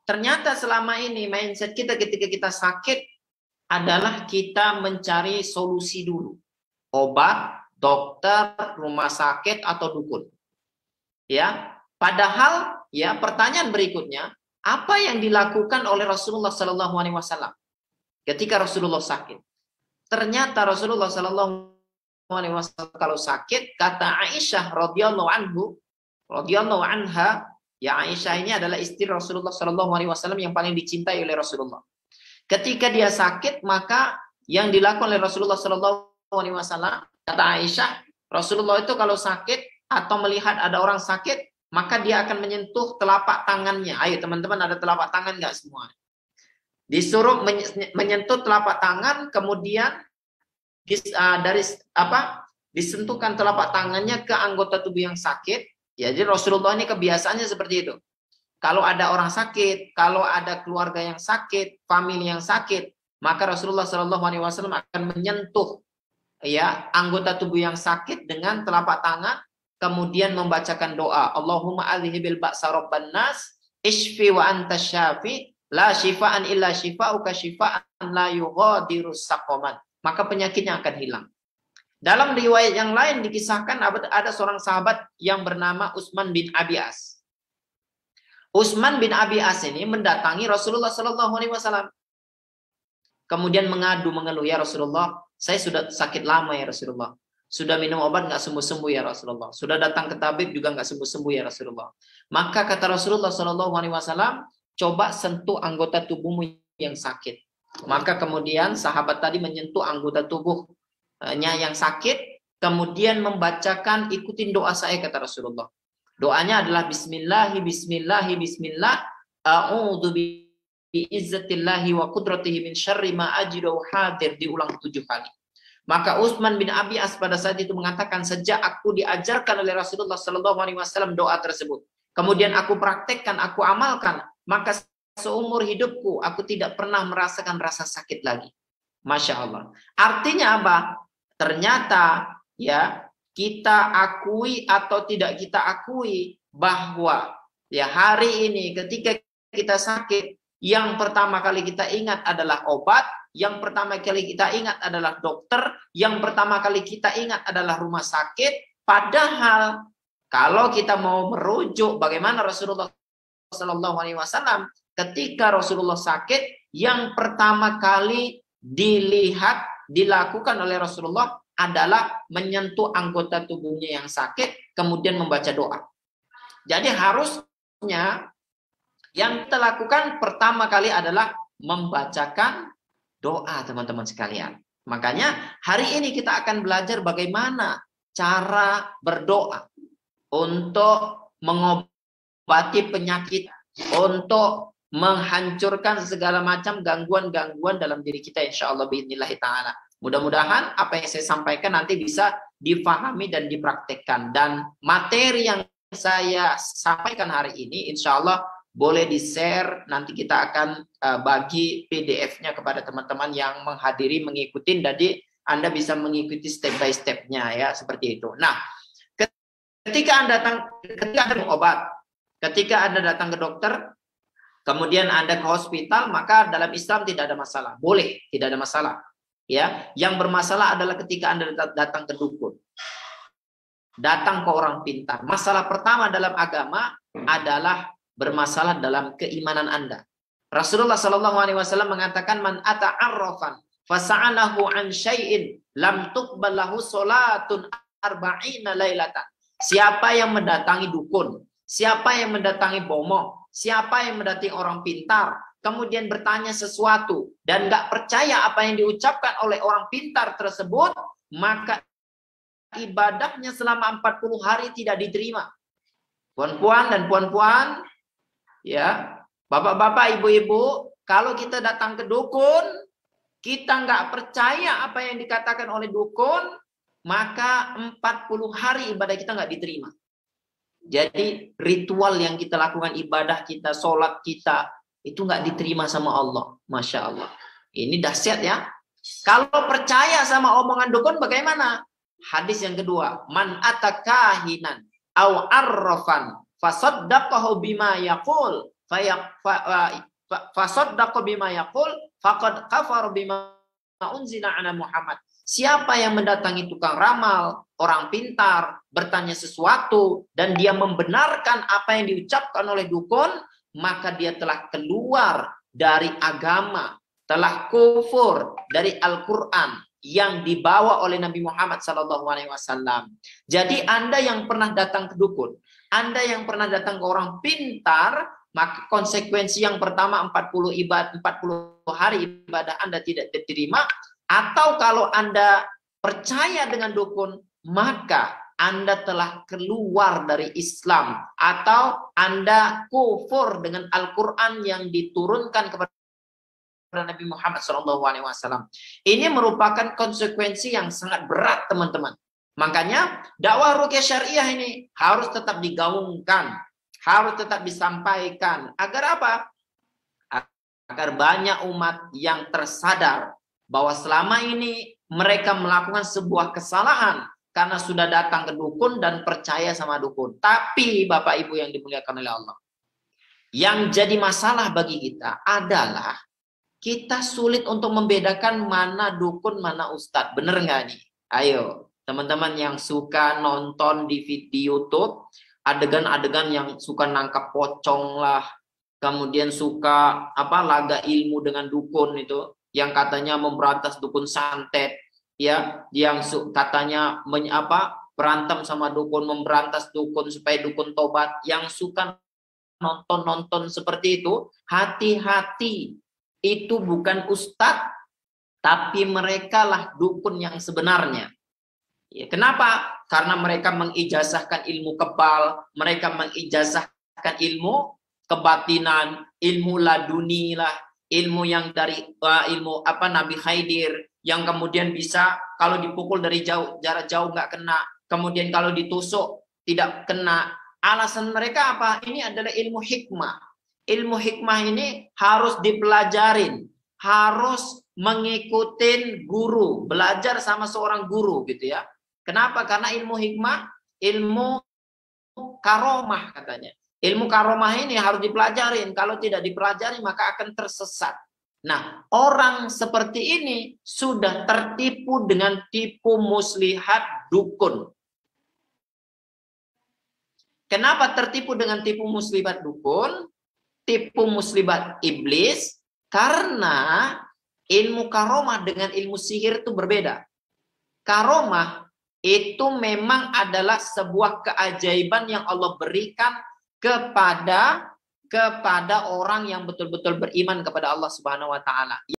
ternyata selama ini mindset kita ketika kita sakit adalah kita mencari solusi dulu. Obat, dokter, rumah sakit, atau dukun. Ya, padahal ya pertanyaan berikutnya, apa yang dilakukan oleh Rasulullah Sallallahu Alaihi Wasallam ketika Rasulullah sakit? Ternyata Rasulullah Sallallahu Alaihi Wasallam kalau sakit, kata Aisyah radhiyallahu anha, ya Aisyah ini adalah istri Rasulullah Sallallahu Alaihi Wasallam yang paling dicintai oleh Rasulullah. Ketika dia sakit, maka yang dilakukan oleh Rasulullah Sallallahu Alaihi Wasallam, kata Aisyah, Rasulullah itu kalau sakit atau melihat ada orang sakit, maka dia akan menyentuh telapak tangannya. Ayo teman-teman, ada telapak tangan nggak semua? Disuruh menyentuh telapak tangan, kemudian disentuhkan telapak tangannya ke anggota tubuh yang sakit. Ya, jadi Rasulullah ini kebiasaannya seperti itu. Kalau ada orang sakit, kalau ada keluarga yang sakit, famili yang sakit, maka Rasulullah Shallallahu Alaihi Wasallam akan menyentuh ya anggota tubuh yang sakit dengan telapak tangan, kemudian membacakan doa, Allahumma adhibil ba'sa rabban nas, ishfi wa anta syafi, la shifaan illa shifauka shifaan la yughadiru saqaman. Maka penyakitnya akan hilang. Dalam riwayat yang lain dikisahkan ada seorang sahabat yang bernama Utsman bin Abi As. Utsman bin Abi As ini mendatangi Rasulullah Sallallahu Alaihi Wasallam. Kemudian mengeluh, ya Rasulullah, saya sudah sakit lama ya Rasulullah. Sudah minum obat nggak sembuh-sembuh ya Rasulullah. Sudah datang ke tabib juga nggak sembuh-sembuh ya Rasulullah. Maka kata Rasulullah Sallallahu Alaihi Wasallam, coba sentuh anggota tubuhmu yang sakit. Maka kemudian sahabat tadi menyentuh anggota tubuhnya yang sakit, kemudian membacakan, ikutin doa saya kata Rasulullah. Doanya adalah Bismillahi Bismillahi Bismillah, a'udzu bi'izzatillahi wa qudratihi min syarri ma ajidu hadir, diulang 7 kali. Maka Utsman bin Abi As pada saat itu mengatakan, sejak aku diajarkan oleh Rasulullah Sallallahu Alaihi Wasallam doa tersebut, kemudian aku praktekkan, aku amalkan, maka seumur hidupku aku tidak pernah merasakan rasa sakit lagi. Masya Allah. Artinya apa? Ternyata ya kita akui atau tidak kita akui bahwa ya hari ini ketika kita sakit, yang pertama kali kita ingat adalah obat, yang pertama kali kita ingat adalah dokter, yang pertama kali kita ingat adalah rumah sakit. Padahal kalau kita mau merujuk bagaimana Rasulullah Sallallahu Alaihi Wasallam ketika Rasulullah sakit, yang pertama kali dilakukan oleh Rasulullah adalah menyentuh anggota tubuhnya yang sakit, kemudian membaca doa. Jadi harusnya yang kita lakukan pertama kali adalah membacakan doa, teman-teman sekalian. Makanya hari ini kita akan belajar bagaimana cara berdoa untuk mengobati penyakit, untuk menghancurkan segala macam gangguan-gangguan dalam diri kita, insya Allah biidznillah ta'ala. Mudah-mudahan apa yang saya sampaikan nanti bisa difahami dan dipraktekkan. Dan materi yang saya sampaikan hari ini insya Allah boleh di-share. Nanti kita akan bagi PDF-nya kepada teman-teman yang menghadiri, mengikuti. Jadi Anda bisa mengikuti step by step-nya ya, seperti itu. Nah, ketika Anda minum obat, ketika Anda datang ke dokter, kemudian Anda ke hospital, maka dalam Islam tidak ada masalah. Boleh, tidak ada masalah. Ya, yang bermasalah adalah ketika Anda datang ke dukun, datang ke orang pintar. Masalah pertama dalam agama adalah bermasalah dalam keimanan Anda. Rasulullah Shallallahu Alaihi Wasallam mengatakan, man ata'arrafan fasa'alahu an syai'in lam tuqbal lahu salatun arba'ina lailatan. Siapa yang mendatangi dukun, siapa yang mendatangi bomo, siapa yang mendatangi orang pintar, kemudian bertanya sesuatu dan nggak percaya apa yang diucapkan oleh orang pintar tersebut, maka ibadahnya selama 40 hari tidak diterima. Puan-puan dan puan-puan, ya, bapak-bapak, ibu-ibu, kalau kita datang ke dukun, kita nggak percaya apa yang dikatakan oleh dukun, maka 40 hari ibadah kita nggak diterima. Jadi ritual yang kita lakukan, ibadah kita, sholat kita, itu nggak diterima sama Allah. Masya Allah. Ini dahsyat ya. Kalau percaya sama omongan dukun bagaimana? Hadis yang kedua, man atakahinan aw arrafan fasaddaqahu bima yaqul fasaddaqa bima yaqul faqad kafara bima unzila ala Muhammad. Siapa yang mendatangi tukang ramal, orang pintar, bertanya sesuatu dan dia membenarkan apa yang diucapkan oleh dukun, maka dia telah keluar dari agama, telah kufur dari Al-Qur'an yang dibawa oleh Nabi Muhammad SAW. Jadi Anda yang pernah datang ke dukun, Anda yang pernah datang ke orang pintar, maka konsekuensi yang pertama 40 hari ibadah Anda tidak diterima. Atau kalau Anda percaya dengan dukun, maka Anda telah keluar dari Islam. Atau Anda kufur dengan Al-Quran yang diturunkan kepada Nabi Muhammad SAW. Ini merupakan konsekuensi yang sangat berat, teman-teman. Makanya dakwah ruqyah syariah ini harus tetap digaungkan, harus tetap disampaikan. Agar apa? Agar banyak umat yang tersadar bahwa selama ini mereka melakukan sebuah kesalahan karena sudah datang ke dukun dan percaya sama dukun. Tapi Bapak Ibu yang dimuliakan oleh Allah, yang jadi masalah bagi kita adalah kita sulit untuk membedakan mana dukun, mana ustadz. Bener nggak nih? Ayo, teman-teman yang suka nonton di video YouTube, adegan-adegan yang suka nangkap pocong lah, kemudian suka laga ilmu dengan dukun itu, yang katanya memberantas dukun santet, ya, yang katanya berantem sama dukun, memberantas dukun supaya dukun tobat. Yang suka nonton seperti itu, hati-hati, itu bukan ustadz, tapi mereka lah dukun yang sebenarnya. Ya, kenapa? Karena mereka mengijazahkan ilmu kebal, mereka mengijazahkan ilmu kebatinan, ilmu laduni lah, ilmu yang dari ilmu Nabi Khidir, yang kemudian bisa kalau dipukul dari jauh, jarak jauh nggak kena, kemudian kalau ditusuk tidak kena. Alasan mereka apa? Ini adalah ilmu hikmah. Ilmu hikmah ini harus dipelajarin, harus mengikuti guru, belajar sama seorang guru gitu ya. Kenapa? Karena ilmu hikmah, ilmu karomah katanya. Ilmu karomah ini harus dipelajarin. Kalau tidak dipelajari maka akan tersesat. Nah, orang seperti ini sudah tertipu dengan tipu muslihat dukun. Kenapa tertipu dengan tipu muslihat dukun? Tipu muslihat iblis? Karena ilmu karomah dengan ilmu sihir itu berbeda. Karomah itu memang adalah sebuah keajaiban yang Allah berikan kepada orang yang betul-betul beriman kepada Allah Subhanahu wa taala.